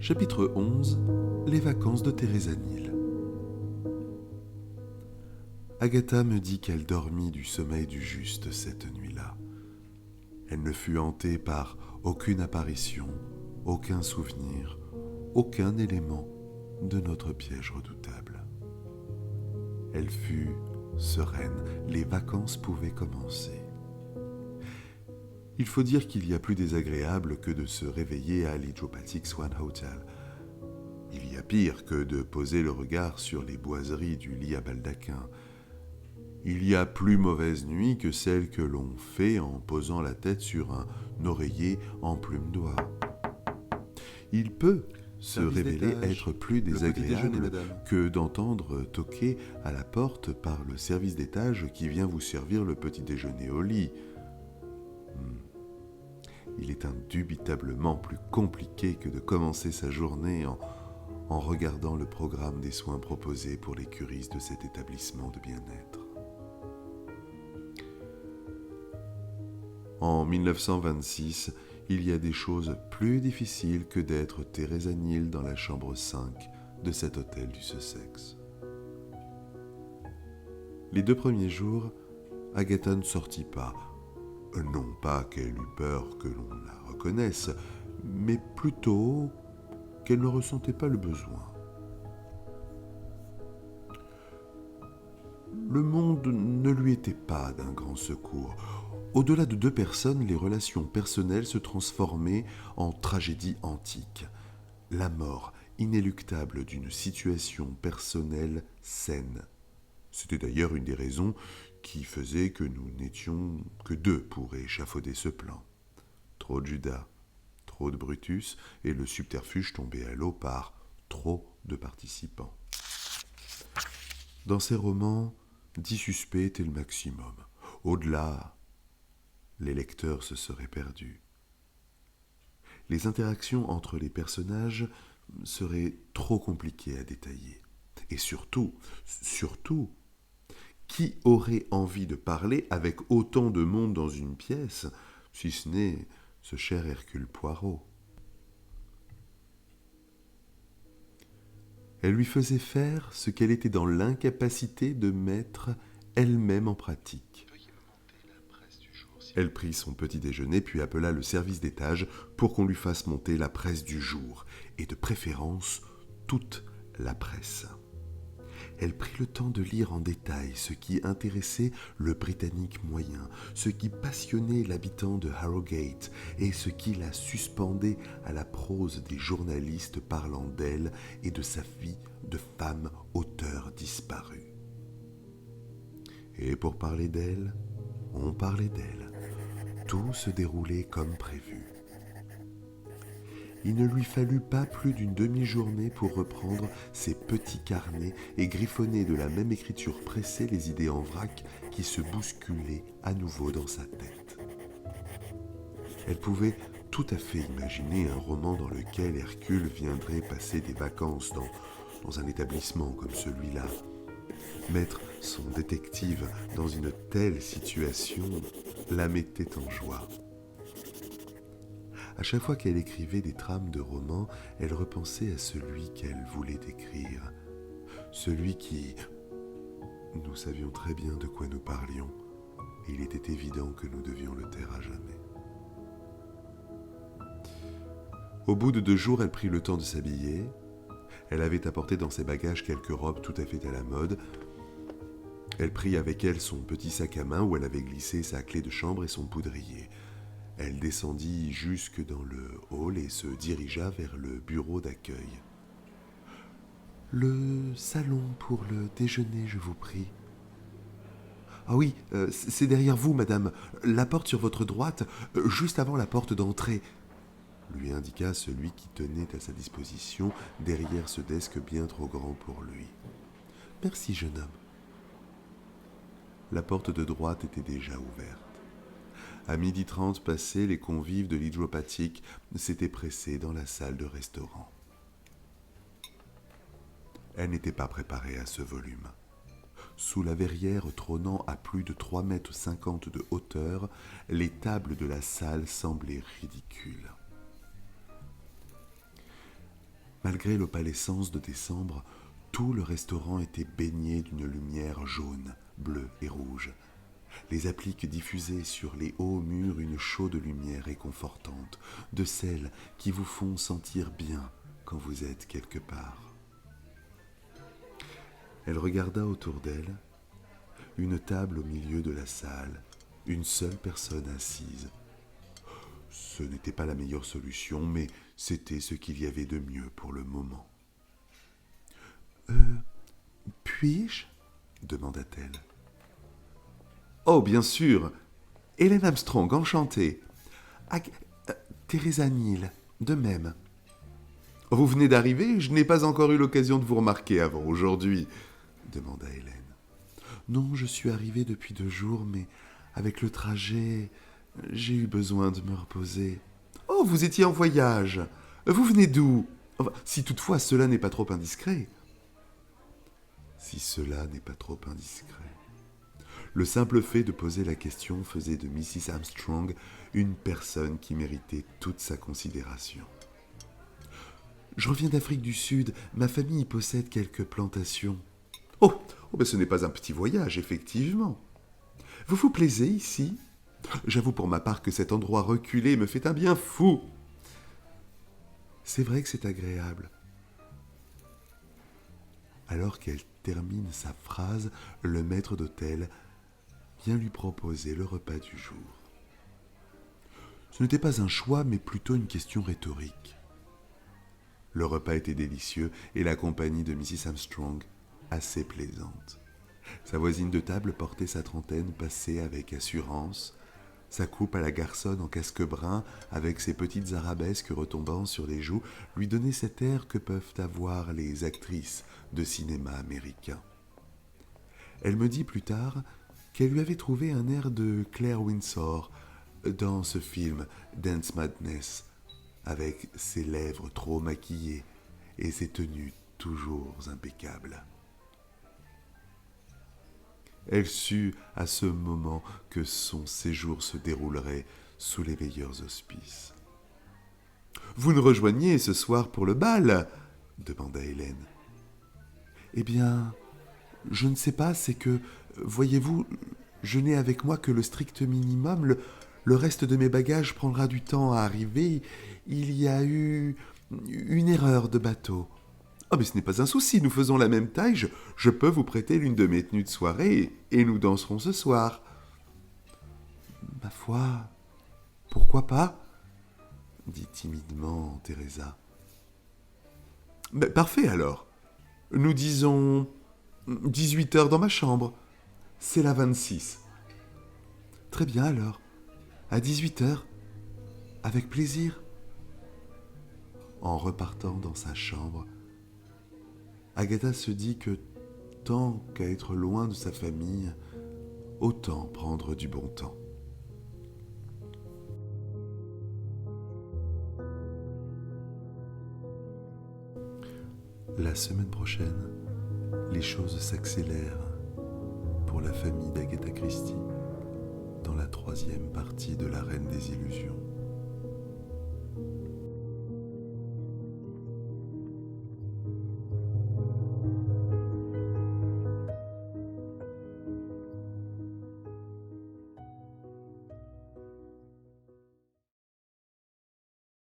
Chapitre 11. Les vacances de Theresa Neal. Agatha me dit qu'elle dormit du sommeil du juste cette nuit-là. Elle ne fut hantée par aucune apparition, aucun souvenir, aucun élément de notre piège redoutable. Elle fut sereine, les vacances pouvaient commencer. Il faut dire qu'il y a plus désagréable que de se réveiller à l'Hydropathic Swan Hotel. Il y a pire que de poser le regard sur les boiseries du lit à baldaquin. Il y a plus mauvaise nuit que celle que l'on fait en posant la tête sur un oreiller en plume d'oie. Il peut se révéler être plus désagréable que d'entendre toquer à la porte par le service d'étage qui vient vous servir le petit déjeuner au lit. Il est indubitablement plus compliqué que de commencer sa journée en regardant le programme des soins proposés pour les curistes de cet établissement de bien-être. En 1926, il y a des choses plus difficiles que d'être Theresa Neal dans la chambre 5 de cet hôtel du Sussex. Les 2 premiers jours, Agatha ne sortit pas. Non pas qu'elle eût peur que l'on la reconnaisse, mais plutôt qu'elle ne ressentait pas le besoin. Le monde ne lui était pas d'un grand secours. Au-delà de 2 personnes, les relations personnelles se transformaient en tragédie antique. La mort inéluctable d'une situation personnelle saine. C'était d'ailleurs une des raisons qui faisait que nous n'étions que 2 pour échafauder ce plan. Trop de Judas, trop de Brutus, et le subterfuge tombait à l'eau par trop de participants. Dans ces romans, 10 suspects étaient le maximum. Au-delà, les lecteurs se seraient perdus. Les interactions entre les personnages seraient trop compliquées à détailler. Et surtout, qui aurait envie de parler avec autant de monde dans une pièce, si ce n'est ce cher Hercule Poirot? Elle lui faisait faire ce qu'elle était dans l'incapacité de mettre elle-même en pratique. Elle prit son petit déjeuner puis appela le service d'étage pour qu'on lui fasse monter la presse du jour, et de préférence toute la presse. Elle prit le temps de lire en détail ce qui intéressait le Britannique moyen, ce qui passionnait l'habitant de Harrogate et ce qui la suspendait à la prose des journalistes parlant d'elle et de sa vie de femme auteur disparue. Et pour parler d'elle, on parlait d'elle. Tout se déroulait comme prévu. Il ne lui fallut pas plus d'une demi-journée pour reprendre ses petits carnets et griffonner de la même écriture pressée les idées en vrac qui se bousculaient à nouveau dans sa tête. Elle pouvait tout à fait imaginer un roman dans lequel Hercule viendrait passer des vacances dans un établissement comme celui-là. Mettre son détective dans une telle situation la mettait en joie. À chaque fois qu'elle écrivait des trames de romans, elle repensait à celui qu'elle voulait écrire. Celui qui... Nous savions très bien de quoi nous parlions, et il était évident que nous devions le taire à jamais. Au bout de 2 jours, elle prit le temps de s'habiller. Elle avait apporté dans ses bagages quelques robes tout à fait à la mode. Elle prit avec elle son petit sac à main où elle avait glissé sa clé de chambre et son poudrier. Elle descendit jusque dans le hall et se dirigea vers le bureau d'accueil. « Le salon pour le déjeuner, je vous prie. »« Ah oui, c'est derrière vous, madame. La porte sur votre droite, juste avant la porte d'entrée. » lui indiqua celui qui tenait à sa disposition derrière ce desk bien trop grand pour lui. « Merci, jeune homme. » La porte de droite était déjà ouverte. À 12h30 passé, les convives de l'Hydropathique s'étaient pressés dans la salle de restaurant. Elle n'était pas préparée à ce volume. Sous la verrière trônant à plus de 3,50 m de hauteur, les tables de la salle semblaient ridicules. Malgré l'opalescence de décembre, tout le restaurant était baigné d'une lumière jaune, bleue et rouge. Les appliques diffusaient sur les hauts murs une chaude lumière réconfortante, de celles qui vous font sentir bien quand vous êtes quelque part. Elle regarda autour d'elle, une table au milieu de la salle, une seule personne assise. Ce n'était pas la meilleure solution, mais c'était ce qu'il y avait de mieux pour le moment. Puis-je demanda-t-elle. Oh, bien sûr. Hélène Armstrong, enchantée. Teresa Neal, de même. Vous venez d'arriver, je n'ai pas encore eu l'occasion de vous remarquer avant aujourd'hui, demanda Hélène. Non, je suis arrivée depuis 2 jours, mais avec le trajet, j'ai eu besoin de me reposer. Oh, vous étiez en voyage. Vous venez d'où? Enfin, si toutefois cela n'est pas trop indiscret. Si cela n'est pas trop indiscret. Le simple fait de poser la question faisait de Mrs. Armstrong une personne qui méritait toute sa considération. Je reviens d'Afrique du Sud, ma famille y possède quelques plantations. Oh, ce n'est pas un petit voyage, effectivement. Vous vous plaisez ici? J'avoue pour ma part que cet endroit reculé me fait un bien fou. C'est vrai que c'est agréable. Alors qu'elle termine sa phrase, le maître d'hôtel vient lui proposer le repas du jour. Ce n'était pas un choix, mais plutôt une question rhétorique. Le repas était délicieux et la compagnie de Mrs. Armstrong assez plaisante. Sa voisine de table portait sa trentaine passée avec assurance, sa coupe à la garçonne en casque brun, avec ses petites arabesques retombant sur les joues, lui donnait cet air que peuvent avoir les actrices de cinéma américain. Elle me dit plus tard qu'elle lui avait trouvé un air de Claire Windsor dans ce film Dance Madness, avec ses lèvres trop maquillées et ses tenues toujours impeccables. Elle sut à ce moment que son séjour se déroulerait sous les meilleurs auspices. « Vous nous rejoignez ce soir pour le bal ?» demanda Hélène. « Eh bien, je ne sais pas, c'est que, voyez-vous, je n'ai avec moi que le strict minimum. Le reste de mes bagages prendra du temps à arriver. Il y a eu une erreur de bateau. » « Oh, mais ce n'est pas un souci, nous faisons la même taille, je peux vous prêter l'une de mes tenues de soirée et nous danserons ce soir. » « Ma foi, pourquoi pas ?» dit timidement Teresa. « Parfait alors. Nous disons 18 heures dans ma chambre. C'est la 26. »« Très bien alors. À 18 heures. Avec plaisir. » En repartant dans sa chambre, Agatha se dit que tant qu'à être loin de sa famille, autant prendre du bon temps. La semaine prochaine, les choses s'accélèrent pour la famille d'Agatha Christie dans la 3e partie de La Reine des Illusions.